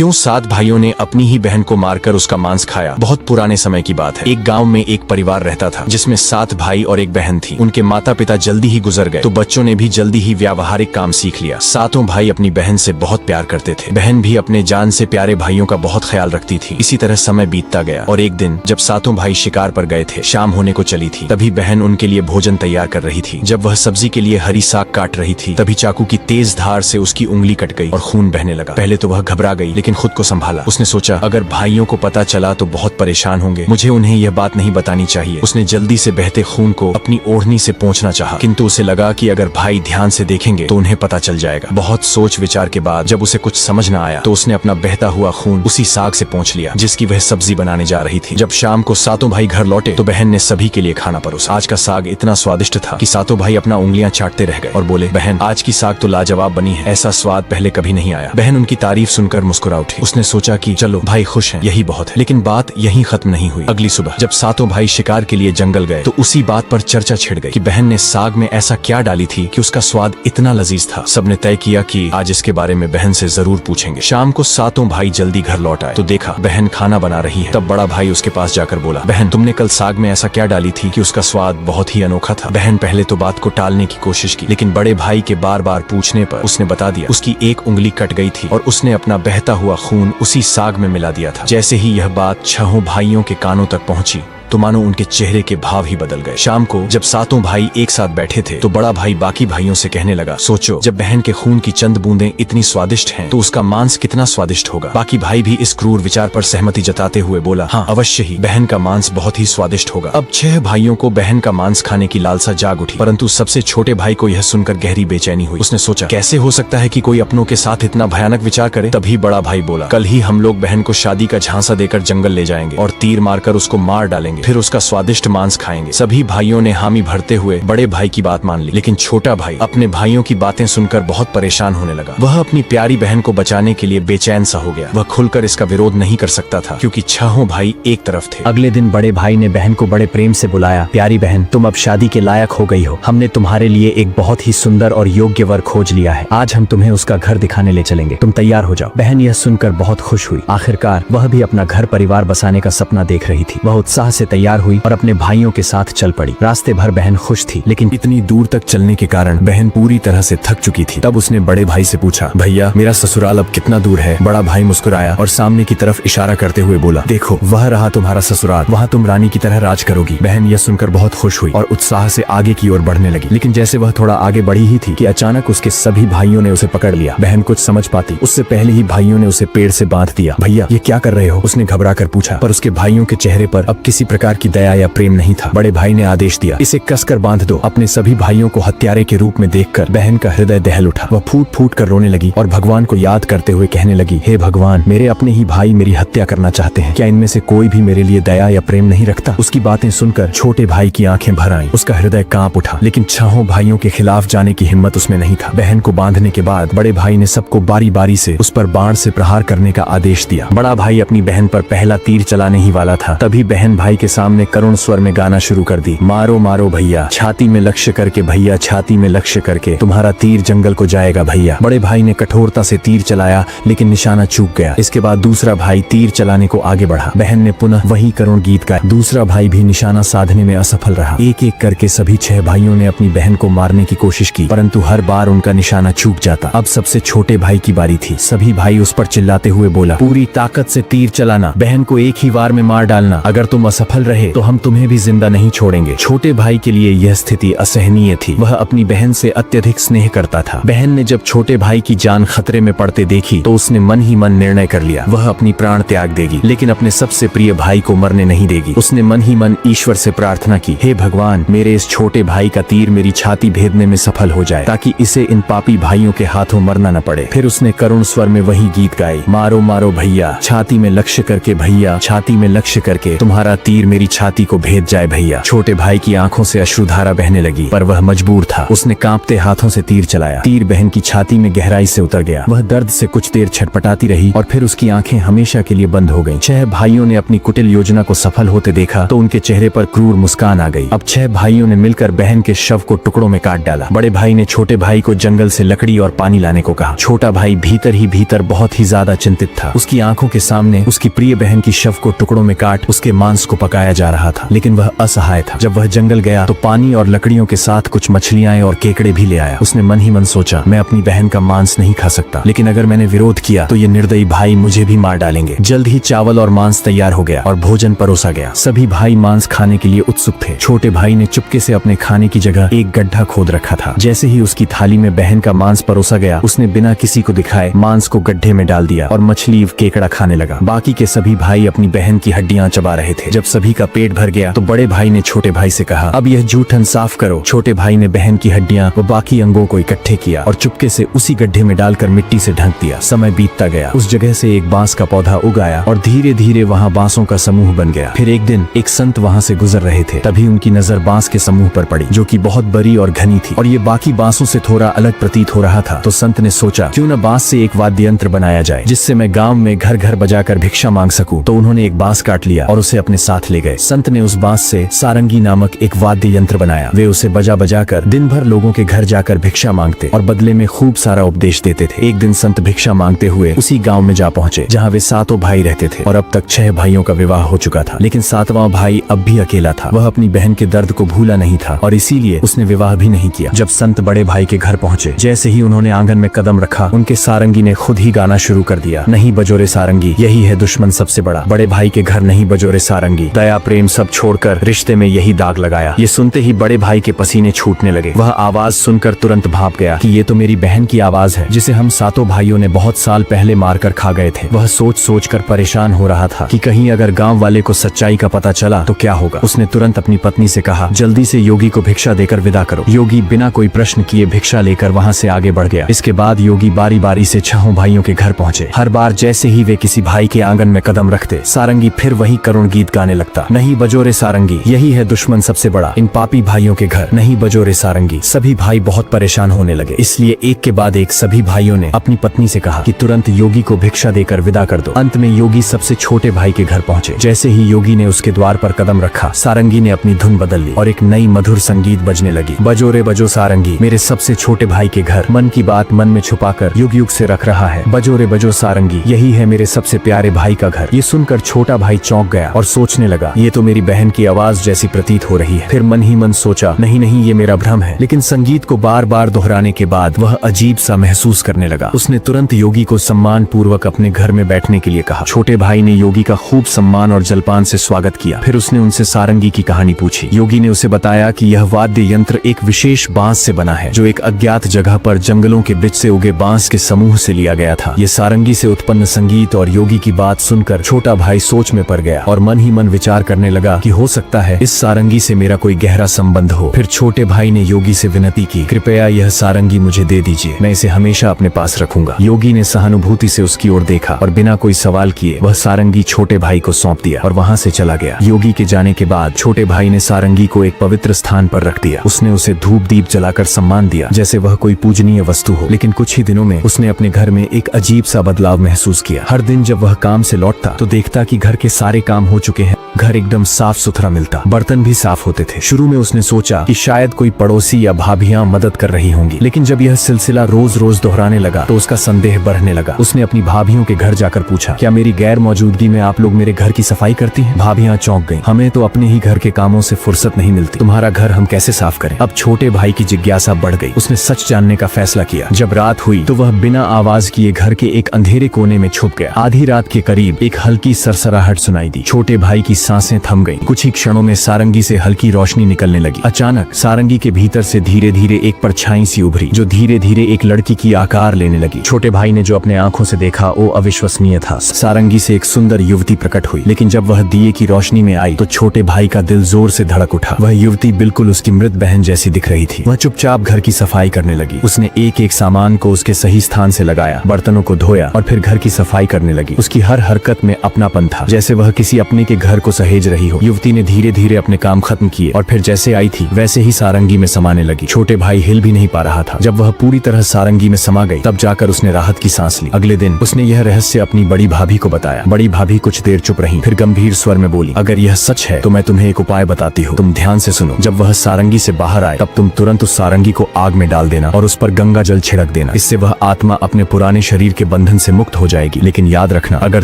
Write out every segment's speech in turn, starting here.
क्यों 7 भाइयों ने अपनी ही बहन को मारकर उसका मांस खाया। बहुत पुराने समय की बात है। एक गांव में एक परिवार रहता था जिसमें 7 भाई और एक बहन थी। उनके माता पिता जल्दी ही गुजर गए तो बच्चों ने भी जल्दी ही व्यावहारिक काम सीख लिया। सातों भाई अपनी बहन से बहुत प्यार करते थे। बहन भी अपने जान से प्यारे भाइयों का बहुत ख्याल रखती थी। इसी तरह समय बीतता गया और एक दिन जब सातों भाई शिकार पर गए थे, शाम होने को चली थी, तभी बहन उनके लिए भोजन तैयार कर रही थी। जब वह सब्जी के लिए हरी साग काट रही थी तभी चाकू की तेज धार से उसकी उंगली कट गई और खून बहने लगा। पहले तो वह घबरा गई लेकिन खुद को संभाला। उसने सोचा अगर भाइयों को पता चला तो बहुत परेशान होंगे, मुझे उन्हें यह बात नहीं बतानी चाहिए। उसने जल्दी से बहते खून को अपनी ओढ़नी से पोंछना चाहा, किंतु उसे लगा कि अगर भाई ध्यान से देखेंगे तो उन्हें पता चल जाएगा। बहुत सोच विचार के बाद जब उसे कुछ समझ न आया तो उसने अपना बहता हुआ खून उसी साग से पोंछ लिया जिसकी वह सब्जी बनाने जा रही थी। जब शाम को सातों भाई घर लौटे तो बहन ने सभी के लिए खाना परोसा। आज का साग इतना स्वादिष्ट था कि सातों भाई अपना उंगलियां चाटते रह गए और बोले, बहन आज की साग तो लाजवाब बनी है, ऐसा स्वाद पहले कभी नहीं आया। बहन उनकी तारीफ सुनकर मुस्कुरा उठी। उसने सोचा कि चलो भाई खुश हैं, यही बहुत है। लेकिन बात यहीं खत्म नहीं हुई। अगली सुबह जब सातों भाई शिकार के लिए जंगल गए तो उसी बात पर चर्चा छिड़ गई कि बहन ने साग में ऐसा क्या डाली थी कि उसका स्वाद इतना लजीज था। सबने तय किया कि आज इसके बारे में बहन से जरूर पूछेंगे। शाम को सातों भाई जल्दी घर लौट आए तो देखा बहन खाना बना रही है। तब बड़ा भाई उसके पास जाकर बोला, बहन तुमने कल साग में ऐसा क्या डाली थी कि उसका स्वाद बहुत ही अनोखा था। बहन पहले तो बात को टालने की कोशिश की लेकिन बड़े भाई के बार बार पूछने पर उसने बता दिया उसकी एक उंगली कट गई थी और उसने अपना बहता हुआ खून उसी साग में मिला दिया था। जैसे ही यह बात 6 भाइयों के कानों तक पहुंची तो मानो उनके चेहरे के भाव ही बदल गए। शाम को जब सातों भाई एक साथ बैठे थे तो बड़ा भाई बाकी भाइयों से कहने लगा, सोचो जब बहन के खून की चंद बूंदें इतनी स्वादिष्ट हैं तो उसका मांस कितना स्वादिष्ट होगा। बाकी भाई भी इस क्रूर विचार पर सहमति जताते हुए बोला, हाँ अवश्य ही बहन का मांस बहुत ही स्वादिष्ट होगा। अब 6 भाइयों को बहन का मांस खाने की लालसा जाग उठी, परंतु सबसे छोटे भाई को यह सुनकर गहरी बेचैनी हुई। उसने सोचा कैसे हो सकता है कि कोई अपनों के साथ इतना भयानक विचार करे। तभी बड़ा भाई बोला, कल ही हम लोग बहन को शादी का झांसा देकर जंगल ले जाएंगे और तीर मारकर उसको मार डालेंगे, फिर उसका स्वादिष्ट मांस खाएंगे। सभी भाइयों ने हामी भरते हुए बड़े भाई की बात मान ली, लेकिन छोटा भाई अपने भाइयों की बातें सुनकर बहुत परेशान होने लगा। वह अपनी प्यारी बहन को बचाने के लिए बेचैन सा हो गया। वह खुलकर इसका विरोध नहीं कर सकता था क्योंकि 6 भाई एक तरफ थे। अगले दिन बड़े भाई ने बहन को बड़े प्रेम से बुलाया, प्यारी बहन तुम अब शादी के लायक हो गई हो। हमने तुम्हारे लिए एक बहुत ही सुंदर और योग्य वर खोज लिया है। आज हम तुम्हें उसका घर दिखाने ले चलेंगे, तुम तैयार हो जाओ। बहन यह सुनकर बहुत खुश हुई। आखिरकार वह भी अपना घर परिवार बसाने का सपना देख रही थी। वह उत्साह से तैयार हुई और अपने भाइयों के साथ चल पड़ी। रास्ते भर बहन खुश थी लेकिन इतनी दूर तक चलने के कारण बहन पूरी तरह से थक चुकी थी। तब उसने बड़े भाई से पूछा, भैया मेरा ससुराल अब कितना दूर है। बड़ा भाई मुस्कुराया और सामने की तरफ इशारा करते हुए बोला, देखो वह रहा तुम्हारा ससुराल, वहाँ तुम रानी की तरह राज करोगी। बहन यह सुनकर बहुत खुश हुई और उत्साह से आगे की ओर बढ़ने लगी। लेकिन जैसे वह थोड़ा आगे बढ़ी ही थी कि अचानक उसके सभी भाइयों ने उसे पकड़ लिया। बहन कुछ समझ पाती उससे पहले ही भाइयों ने उसे पेड़ से बांध दिया। भैया ये क्या कर रहे हो, उसने घबरा कर पूछा, पर उसके भाइयों के चेहरे पर अब किसी प्रकार की दया या प्रेम नहीं था। बड़े भाई ने आदेश दिया, इसे कसकर बांध दो। अपने सभी भाइयों को हत्यारे के रूप में देखकर बहन का हृदय दहल उठा। वह फूट फूट कर रोने लगी और भगवान को याद करते हुए कहने लगी, हे भगवान मेरे अपने ही भाई मेरी हत्या करना चाहते हैं, क्या इनमें से कोई भी मेरे लिए दया या प्रेम नहीं रखता। उसकी बातें सुनकर छोटे भाई की आंखें भर आईं। उसका हृदय कांप उठा लेकिन 6 भाइयों के खिलाफ जाने की हिम्मत उसमें नहीं था। बहन को बांधने के बाद बड़े भाई ने सबको बारी बारी से उस पर बाण से प्रहार करने का आदेश दिया। बड़ा भाई अपनी बहन पर पहला तीर चलाने ही वाला था, तभी बहन भाई के सामने करुण स्वर में गाना शुरू कर दी, मारो मारो भैया, छाती में लक्ष्य करके भैया, छाती में लक्ष्य करके, तुम्हारा तीर जंगल को जाएगा भैया। बड़े भाई ने कठोरता से तीर चलाया लेकिन निशाना चूक गया। इसके बाद दूसरा भाई तीर चलाने को आगे बढ़ा। बहन ने पुनः वही करुण गीत गाया। दूसरा भाई भी निशाना साधने में असफल रहा। एक एक करके सभी 6 भाइयों ने अपनी बहन को मारने की कोशिश की परंतु हर बार उनका निशाना चूक जाता। अब सबसे छोटे भाई की बारी थी। सभी भाई उस पर चिल्लाते हुए बोला, पूरी ताकत से तीर चलाना, बहन को एक ही वार में मार डालना। अगर तुम असफल रहे तो हम तुम्हें भी जिंदा नहीं छोड़ेंगे। छोटे भाई के लिए यह स्थिति असहनीय थी। वह अपनी बहन से अत्यधिक स्नेह करता था। बहन ने जब छोटे भाई की जान खतरे में पड़ते देखी तो उसने मन ही मन निर्णय कर लिया, वह अपनी प्राण त्याग देगी लेकिन अपने सबसे प्रिय भाई को मरने नहीं देगी। उसने मन ही मन ईश्वर से प्रार्थना की, हे भगवान मेरे इस छोटे भाई का तीर मेरी छाती भेदने में सफल हो जाए ताकि इसे इन पापी भाइयों के हाथों मरना न पड़े। फिर उसने करुण स्वर में वही गीत गाए, मारो मारो भैया, छाती में लक्ष्य करके भैया, छाती में लक्ष्य करके, तुम्हारा तीर तीर मेरी छाती को भेद जाए भैया। छोटे भाई की आंखों से अश्रुधारा बहने लगी, पर वह मजबूर था। उसने कांपते हाथों से तीर चलाया। तीर बहन की छाती में गहराई से उतर गया। वह दर्द से कुछ देर छटपटाती रही और फिर उसकी आंखें हमेशा के लिए बंद हो गईं। 6 भाइयों ने अपनी कुटिल योजना को सफल होते देखा तो उनके चेहरे पर क्रूर मुस्कान आ गई। अब 6 भाइयों ने मिलकर बहन के शव को टुकड़ों में काट डाला। बड़े भाई ने छोटे भाई को जंगल से लकड़ी और पानी लाने को कहा। छोटा भाई भीतर ही भीतर बहुत ही ज्यादा चिंतित था। उसकी आंखों के सामने उसकी प्रिय बहन की शव को टुकड़ों में काट उसके मांस को पकाया जा रहा था, लेकिन वह असहाय था। जब वह जंगल गया तो पानी और लकड़ियों के साथ कुछ मछलियां और केकड़े भी ले आया। उसने मन ही मन सोचा, मैं अपनी बहन का मांस नहीं खा सकता, लेकिन अगर मैंने विरोध किया तो ये निर्दयी भाई मुझे भी मार डालेंगे। जल्द ही चावल और मांस तैयार हो गया और भोजन परोसा गया। सभी भाई मांस खाने के लिए उत्सुक थे। छोटे भाई ने चुपके से अपने खाने की जगह एक गड्ढा खोद रखा था। जैसे ही उसकी थाली में बहन का मांस परोसा गया, उसने बिना किसी को दिखाए मांस को गड्ढे में डाल दिया और मछली केकड़ा खाने लगा। बाकी के सभी भाई अपनी बहन की हड्डियां चबा रहे थे। जब सभी का पेट भर गया तो बड़े भाई ने छोटे भाई से कहा, अब यह जूठन साफ करो। छोटे भाई ने बहन की हड्डियां व बाकी अंगों को इकट्ठे किया और चुपके से उसी गड्ढे में डालकर मिट्टी से ढक दिया। समय बीतता गया। उस जगह से एक बांस का पौधा उगाया और धीरे धीरे वहाँ बांसों का समूह बन गया। फिर एक दिन एक संत वहाँ से गुजर रहे थे। तभी उनकी नजर बांस के समूह पर पड़ी, जो कि बहुत बड़ी और घनी थी और ये बाकी बांसों से थोड़ा अलग प्रतीत हो रहा था। तो संत ने सोचा, क्यों न बांस से एक वाद्य यंत्र बनाया जाए जिससे मैं गांव में घर घर बजाकर भिक्षा मांग सकूं। तो उन्होंने एक बांस काट लिया और उसे अपने साथ ले गए। संत ने उस बांस से सारंगी नामक एक वाद्य यंत्र बनाया। वे उसे बजा बजा कर दिन भर लोगों के घर जाकर भिक्षा मांगते और बदले में खूब सारा उपदेश देते थे। एक दिन संत भिक्षा मांगते हुए उसी गांव में जा पहुंचे जहां वे 7 भाई रहते थे और अब तक 6 भाइयों का विवाह हो चुका था, लेकिन 7वां भाई अब भी अकेला था। वह अपनी बहन के दर्द को भूला नहीं था और इसीलिए उसने विवाह भी नहीं किया। जब संत बड़े भाई के घर पहुंचे, जैसे ही उन्होंने आंगन में कदम रखा, उनके सारंगी ने खुद ही गाना शुरू कर दिया, नहीं बजोरे सारंगी, यही है दुश्मन सबसे बड़ा। बड़े भाई के घर नहीं बजोरे सारंगी, दया प्रेम सब छोड़कर रिश्ते में यही दाग लगाया। ये सुनते ही बड़े भाई के पसीने छूटने लगे। वह आवाज सुनकर तुरंत भाप गया कि ये तो मेरी बहन की आवाज है, जिसे हम 7 भाइयों ने बहुत साल पहले मारकर खा गए थे। वह सोच सोच कर परेशान हो रहा था कि कहीं अगर गांव वाले को सच्चाई का पता चला तो क्या होगा। उसने तुरंत अपनी पत्नी से कहा, जल्दी से योगी को भिक्षा देकर विदा करो। योगी बिना कोई प्रश्न किए भिक्षा लेकर वहाँ से आगे बढ़ गया। इसके बाद योगी बारी बारी से 6 भाइयों के घर पहुँचे। हर बार जैसे ही वे किसी भाई के आंगन में कदम रखते, सारंगी फिर वही करुण गीत गाने लगता, नहीं बजोरे सारंगी, यही है दुश्मन सबसे बड़ा, इन पापी भाइयों के घर नहीं बजोरे सारंगी। सभी भाई बहुत परेशान होने लगे, इसलिए एक के बाद एक सभी भाइयों ने अपनी पत्नी से कहा कि तुरंत योगी को भिक्षा देकर विदा कर दो। अंत में योगी सबसे छोटे भाई के घर पहुँचे। जैसे ही योगी ने उसके द्वार पर कदम रखा, सारंगी ने अपनी धुन बदल ली और एक नई मधुर संगीत बजने लगी। बजोरे बजो सारंगी, मेरे सबसे छोटे भाई के घर, मन की बात मन में छुपाकर युग युग से रख रहा है। बजोरे बजो सारंगी, यही है मेरे सबसे प्यारे भाई का घर। ये सुनकर छोटा भाई चौंक गया और सोचने लगा, ये तो मेरी बहन की आवाज जैसी प्रतीत हो रही है। फिर मन ही मन सोचा, नहीं नहीं, ये मेरा भ्रम है। लेकिन संगीत को बार बार दोहराने के बाद वह अजीब सा महसूस करने लगा। उसने तुरंत योगी को सम्मान पूर्वक अपने घर में बैठने के लिए कहा। छोटे भाई ने योगी का खूब सम्मान और जलपान से स्वागत किया। फिर उसने उनसे सारंगी की कहानी पूछी। योगी ने उसे बताया कि यह वाद्य यंत्र एक विशेष बांस से बना है, जो एक अज्ञात जगह पर जंगलों के बीच से उगे बांस के समूह से लिया गया था। ये सारंगी से उत्पन्न संगीत और योगी की बात सुनकर छोटा भाई सोच में पड़ गया और मन ही मन विचार करने लगा कि हो सकता है इस सारंगी से मेरा कोई गहरा संबंध हो। फिर छोटे भाई ने योगी से विनती की, कृपया यह सारंगी मुझे दे दीजिए, मैं इसे हमेशा अपने पास रखूंगा। योगी ने सहानुभूति से उसकी ओर देखा और बिना कोई सवाल किए वह सारंगी छोटे भाई को सौंप दिया और वहाँ से चला गया। योगी के जाने के बाद छोटे भाई ने सारंगी को एक पवित्र स्थान पर रख दिया। उसने उसे धूप दीप जलाकर सम्मान दिया जैसे वह कोई पूजनीय वस्तु हो। लेकिन कुछ ही दिनों में उसने अपने घर में एक अजीब सा बदलाव महसूस किया। हर दिन जब वह काम से लौटता तो देखता कि घर के सारे काम हो चुके हैं, घर एकदम साफ सुथरा मिलता, बर्तन भी साफ होते थे। शुरू में उसने सोचा कि शायद कोई पड़ोसी या भाभियां मदद कर रही होंगी, लेकिन जब यह सिलसिला रोज रोज दोहराने लगा तो उसका संदेह बढ़ने लगा। उसने अपनी भाभियों के घर जाकर पूछा, क्या मेरी गैर मौजूदगी में आप लोग मेरे घर की सफाई करती हैं? भाभियां चौंक गईं, हमें तो अपने ही घर के कामों से फुर्सत नहीं मिलती, तुम्हारा घर हम कैसे साफ करें? अब छोटे भाई की जिज्ञासा बढ़ गई। उसने सच जानने का फैसला किया। जब रात हुई तो वह बिना आवाज किए घर के एक अंधेरे कोने में छुप गया। आधी रात के करीब एक हल्की सरसराहट सुनाई दी। छोटे भाई की सांसें थम गईं। कुछ ही क्षणों में सारंगी से हल्की रोशनी निकलने लगी। अचानक सारंगी के भीतर से धीरे धीरे एक परछाई सी उभरी, जो धीरे धीरे एक लड़की की आकार लेने लगी। छोटे भाई ने जो अपने आंखों से देखा वो अविश्वसनीय था। सारंगी से एक सुंदर युवती प्रकट हुई, लेकिन जब वह दिए की रोशनी में आई तो छोटे भाई का दिल जोर से धड़क उठा। वह युवती बिल्कुल उसकी मृत बहन जैसी दिख रही थी। वह चुपचाप घर की सफाई करने लगी। उसने एक एक सामान को उसके सही स्थान से लगाया, बर्तनों को धोया और फिर घर की सफाई करने लगी। उसकी हर हरकत में अपनापन था, जैसे वह किसी अपने के घर को को सहेज रही हो। युवती ने धीरे धीरे अपने काम खत्म किए और फिर जैसे आई थी वैसे ही सारंगी में समाने लगी। छोटे भाई हिल भी नहीं पा रहा था। जब वह पूरी तरह सारंगी में समा गई तब जाकर उसने राहत की सांस ली। अगले दिन उसने यह रहस्य अपनी बड़ी भाभी को बताया। बड़ी भाभी कुछ देर चुप रही, फिर गंभीर स्वर में बोली, अगर यह सच है तो मैं तुम्हें एक उपाय बताती हूँ, तुम ध्यान से सुनो। जब वह सारंगी से बाहर आए तब तुम तुरंत उस सारंगी को आग में डाल देना और उस पर गंगा जल छिड़क देना। इससे वह आत्मा अपने पुराने शरीर के बंधन से मुक्त हो जाएगी। लेकिन याद रखना, अगर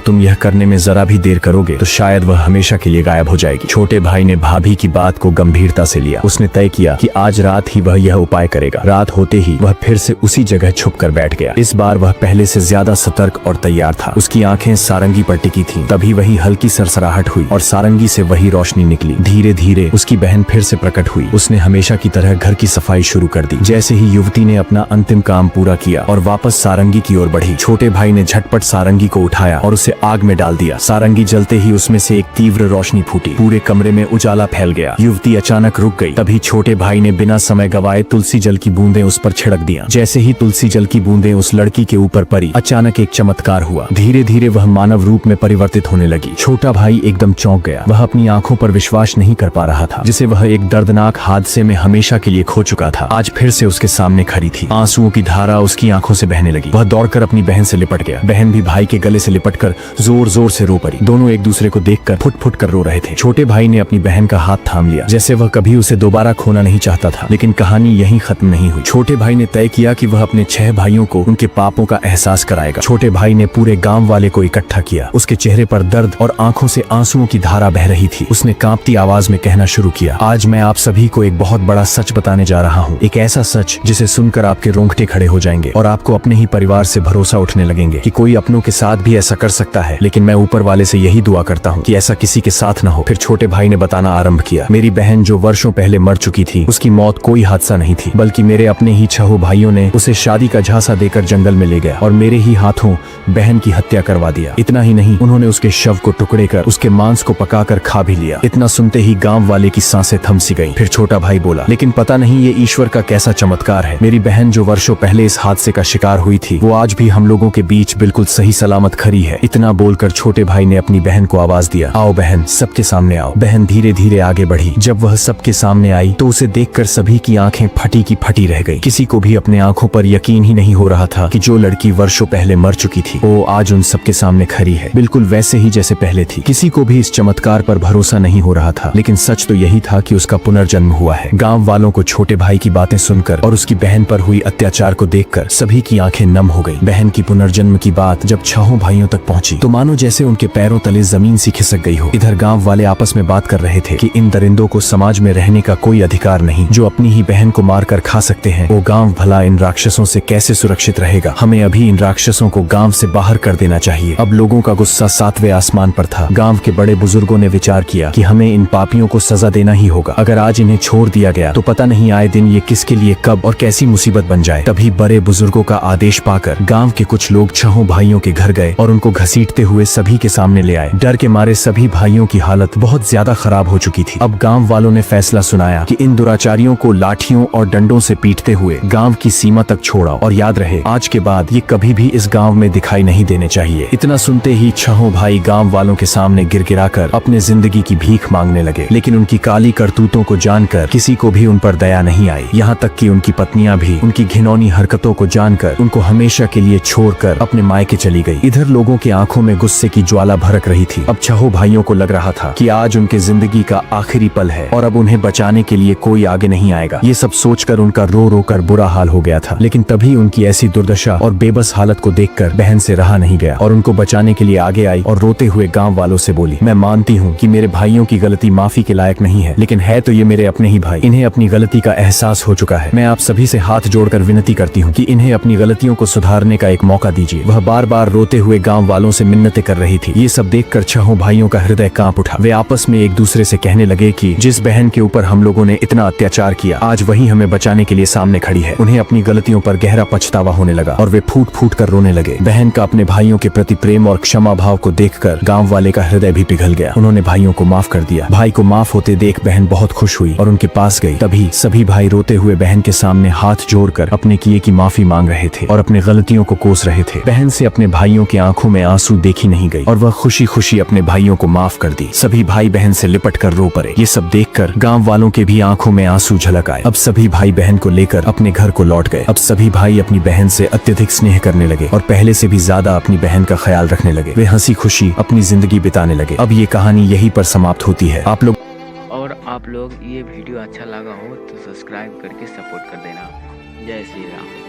तुम यह करने में जरा भी देर करोगे तो शायद वह हमेशा के लिए गायब हो जाएगी। छोटे भाई ने भाभी की बात को गंभीरता से लिया। उसने तय किया कि आज रात ही वह यह उपाय करेगा। रात होते ही वह फिर से उसी जगह छुप कर बैठ गया। इस बार वह पहले से ज्यादा सतर्क और तैयार था। उसकी आंखें सारंगी पर टिकी थीं। तभी वही हल्की सरसराहट हुई और सारंगी से वही रोशनी निकली। धीरे धीरे उसकी बहन फिर से प्रकट हुई। उसने हमेशा की तरह घर की सफाई शुरू कर दी। जैसे ही युवती ने अपना अंतिम काम पूरा किया और वापस सारंगी की ओर बढ़ी, छोटे भाई ने झटपट सारंगी को उठाया और उसे आग में डाल दिया। सारंगी जलते ही उसमें से एक तीव्र रोशनी फूटी। पूरे कमरे में उजाला फैल गया। युवती अचानक रुक गई। तभी छोटे भाई ने बिना समय गवाए तुलसी जल की बूंदें उस पर छिड़क दिया। जैसे ही तुलसी जल की बूंदें उस लड़की के ऊपर पड़ी, अचानक एक चमत्कार हुआ। धीरे धीरे वह मानव रूप में परिवर्तित होने लगी। छोटा भाई एकदम चौंक गया। वह अपनी आंखों पर विश्वास नहीं कर पा रहा था। जिसे वह एक दर्दनाक हादसे में हमेशा के लिए खो चुका था, आज फिर से उसके सामने खड़ी थी। आंसुओं की धारा उसकी आंखों से बहने लगी। वह दौड़कर अपनी बहन से लिपट गया। बहन भी भाई के गले से लिपटकर जोर जोर से रो पड़ी। दोनों एक दूसरे को देखकर फुट फुट कर रो रहे थे। छोटे भाई ने अपनी बहन का हाथ थाम लिया, जैसे वह कभी उसे दोबारा खोना नहीं चाहता था। लेकिन कहानी यहीं खत्म नहीं हुई। छोटे भाई ने तय किया कि वह अपने 6 भाइयों को उनके पापों का एहसास कराएगा। छोटे भाई ने पूरे गांव वाले को इकट्ठा किया। उसके चेहरे पर दर्द और आंखों से आंसुओं की धारा बह रही थी। उसने कांपती आवाज में कहना शुरू किया, आज मैं आप सभी को एक बहुत बड़ा सच बताने जा रहा हूँ। एक ऐसा सच जिसे सुनकर आपके रोंगटे खड़े हो जाएंगे और आपको अपने ही परिवार से भरोसा उठने लगेंगे कि कोई अपनों के साथ भी ऐसा कर सकता है। लेकिन मैं ऊपर वाले से यही दुआ करता हूँ कि ऐसा किसी के साथ न हो। फिर छोटे भाई ने बताना आरंभ किया, मेरी बहन जो वर्षों पहले मर चुकी थी, उसकी मौत कोई हादसा नहीं थी, बल्कि मेरे अपने ही 6 भाइयों ने उसे शादी का झांसा देकर जंगल में ले गया और मेरे ही हाथों बहन की हत्या करवा दिया। इतना ही नहीं, उन्होंने उसके शव को टुकड़े कर उसके मांस को पकाकर खा भी लिया। इतना सुनते ही गांव वाले की सांसें थम सी गईं। फिर छोटा भाई बोला, लेकिन पता नहीं ये ईश्वर का कैसा चमत्कार है। मेरी बहन जो वर्षों पहले इस हादसे का शिकार हुई थी, वो आज भी हम लोगों के बीच बिल्कुल सही सलामत खड़ी है। इतना बोलकर छोटे भाई ने अपनी बहन को आवाज दिया, आओ बहन, सबके सामने आओ। बहन धीरे धीरे आगे बढ़ी। जब वह सबके सामने आई तो उसे देखकर सभी की आंखें फटी की फटी रह गई। किसी को भी अपने आंखों पर यकीन ही नहीं हो रहा था कि जो लड़की वर्षों पहले मर चुकी थी, वो आज उन सबके सामने खड़ी है, बिल्कुल वैसे ही जैसे पहले थी। किसी को भी इस चमत्कार पर भरोसा नहीं हो रहा था, लेकिन सच तो यही था कि उसका पुनर्जन्म हुआ है। गांव वालों को छोटे भाई की बातें सुनकर और उसकी बहन पर हुई अत्याचार को देखकर सभी की आंखें नम हो गई। बहन की पुनर्जन्म की बात जब 6 भाइयों तक पहुंची तो मानो जैसे उनके पैरों तले जमीन सी खिसक गई हो। इधर गांव वाले आपस में बात कर रहे थे कि इन दरिंदों को समाज में रहने का कोई अधिकार नहीं, जो अपनी ही बहन को मार कर खा सकते हैं। वो गांव भला इन राक्षसों से कैसे सुरक्षित रहेगा। हमें अभी इन राक्षसों को गांव से बाहर कर देना चाहिए। अब लोगों का गुस्सा 7वें आसमान पर था। गांव के बड़े बुजुर्गों ने विचार किया कि हमें इन पापियों को सजा देना ही होगा। अगर आज इन्हें छोड़ दिया गया तो पता नहीं आए दिन ये किसके लिए कब और कैसी मुसीबत बन जाए। तभी बड़े बुजुर्गों का आदेश पाकर गांव के कुछ लोग 6 भाइयों के घर गए और उनको घसीटते हुए सभी के सामने ले आए। डर के मारे सभी भाइयों की हालत बहुत ज्यादा खराब हो चुकी थी। अब गांव वालों ने फैसला सुनाया कि इन दुराचारियों को लाठियों और डंडों से पीटते हुए गांव की सीमा तक छोड़ा और याद रहे, आज के बाद ये कभी भी इस गांव में दिखाई नहीं देने चाहिए। इतना सुनते ही 6 भाई गांव वालों के सामने गिड़गिड़ाकर अपने जिंदगी की भीख मांगने लगे। लेकिन उनकी काली करतूतों को जानकर किसी को भी उन पर दया नहीं आई। यहाँ तक कि उनकी पत्नियां भी उनकी घिनौनी हरकतों को जानकर उनको हमेशा के लिए छोड़कर अपने मायके चली गई। इधर लोगों के आंखों में गुस्से की ज्वाला भड़क रही थी। अब 6 भाइयों को लग रहा था कि आज उनके जिंदगी का आखिरी पल है और अब उन्हें बचाने के लिए कोई आगे नहीं आएगा। ये सब सोचकर उनका रो रो कर बुरा हाल हो गया था। लेकिन तभी उनकी ऐसी दुर्दशा और बेबस हालत को देखकर बहन से रहा नहीं गया और उनको बचाने के लिए आगे आई और रोते हुए गांव वालों से बोली, मैं मानती हूँ कि मेरे भाइयों की गलती माफी के लायक नहीं है, लेकिन है तो ये मेरे अपने ही भाई। इन्हें अपनी गलती का एहसास हो चुका है। मैं आप सभी से हाथ जोड़कर विनती करती हूँ कि इन्हें अपनी गलतियों को सुधारने का एक मौका दीजिए। वह बार बार रोते हुए गांव वालों से मिन्नतें कर रही थी। ये सब देखकर 6 भाइयों का हृदय कांप उठा। वे आपस में एक दूसरे से कहने लगे कि जिस बहन के ऊपर हम लोगों ने इतना अत्याचार किया, आज वही हमें बचाने के लिए सामने खड़ी है। उन्हें अपनी गलतियों पर गहरा पछतावा होने लगा और वे फूट फूट कर रोने लगे। बहन का अपने भाइयों के प्रति प्रेम और क्षमा भाव को देखकर गांव वाले का हृदय भी पिघल गया। उन्होंने भाइयों को माफ कर दिया। भाई को माफ होते देख बहन बहुत खुश हुई और उनके पास गई। तभी सभी भाई रोते हुए बहन के सामने हाथ जोड़कर अपने किए की माफी मांग रहे थे और अपने गलतियों को कोस रहे थे। बहन से अपने भाइयों की आंखों में आंसू देखी नहीं गई और वह खुशी खुशी अपने भाइयों को माफ माफ कर दी। सभी भाई बहन से लिपट कर रो पड़े। ये सब देखकर गांव वालों के भी आंखों में आंसू झलक आए। अब सभी भाई बहन को लेकर अपने घर को लौट गए। अब सभी भाई अपनी बहन से अत्यधिक स्नेह करने लगे और पहले से भी ज्यादा अपनी बहन का ख्याल रखने लगे। वे हंसी खुशी अपनी जिंदगी बिताने लगे। अब ये कहानी यहीं पर समाप्त होती है। आप लोग ये वीडियो अच्छा लगा हो तो सब्सक्राइब करके सपोर्ट कर देना। जय श्री राम।